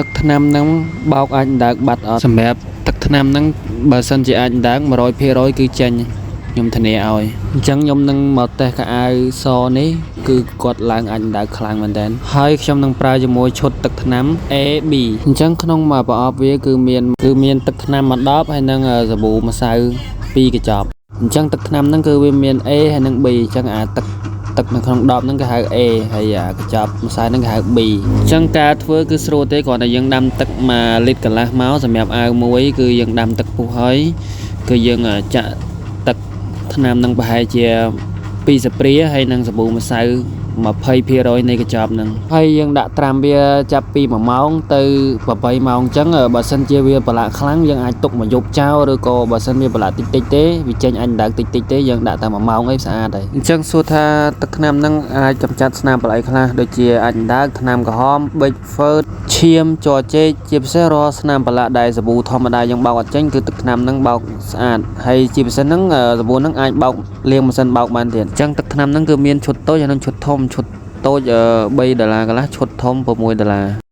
ទឹកថ្នាំហ្នឹងបោកអាចដើកបាត់អត់សម្រាប់ទឹកថ្នាំហ្នឹងបើសិនជាអាចដើក 100% គឺចេញខ្ញុំធានាឲ្យអញ្ចឹងខ្ញុំនឹងមកតេស្តកៅអៅសនេះគឺគាត់ឡើងអាចដើកខ្លាំងមែនតើហើយខ្ញុំនឹងប្រើជាមួយឈុតទឹកថ្នាំ A B អញ្ចឹងក្នុងមួយប្រអប់វាគឺមានទឹកថ្នាំ1ដបហើយនឹងសាប៊ូម្សៅ2កញ្ចប់អញ្ចឹងទឹកថ្នាំហ្នឹងគឺវាមាន A ហើយនិង B អញ្ចឹងទឹកនៅក្នុងដបហ្នឹងគេហៅ A ហើយកញ្ចប់ម្សៅហ្នឹងគេហៅ B អញ្ចឹងការធ្វើគឺស្រួលទេគ្រាន់តែយើងដាំទឹក1លីត្រកន្លះមកសម្រាប់អាវមួយគឺយើងដាំទឹកពុះហើយគឺយើងចាក់ទឹកថ្នាំហ្នឹងប្រហែលជា2ស្ព្រាហើយនឹងសាប៊ូម្សៅ20% នៃកញ្ចប់ហ្នឹងហើយយើងដាក់ត្រាំវាចាប់ពី1ម៉ោងទៅ8ម៉ោងអញ្ចឹងបើសិនជាវាប្រឡាក់ខ្លាំងយើងអាចទុកមួយយប់ចោលឬក៏បើសិនវាប្រឡាក់តិចតិចទេវាចេញអញដើកតិចតិចទេយើងដាក់តែ1ម៉ោងអីស្អាតហើយអញ្ចឹងសួរថាទឹកថ្នាំហ្នឹងអាចកម្ចាត់ស្នាមប្រឡ័យខ្លះដូចជាអញដើកថ្នាំក្រហមប៊ិចហ្វឺតឈាមជ័រចេកជាពិសេសរាល់ស្នាមប្រឡាក់ដែលសាប៊ូធម្មតាយើងបោកអត់ចេញគឺទឹកថ្នាំហ្នឹងបោកស្អាតហើយជាពិសេសហ្នឹងសាប៊ូហ្នឹងអាចបោកលាងម៉ាស៊ីនបោកបានទៀតអញ្ចឹងទឹកថ្នាំហ្នឹងគឺមានឈុតតូចហើយនិងឈុតធំឈុតតូច$3កន្លះឈុតធំ$6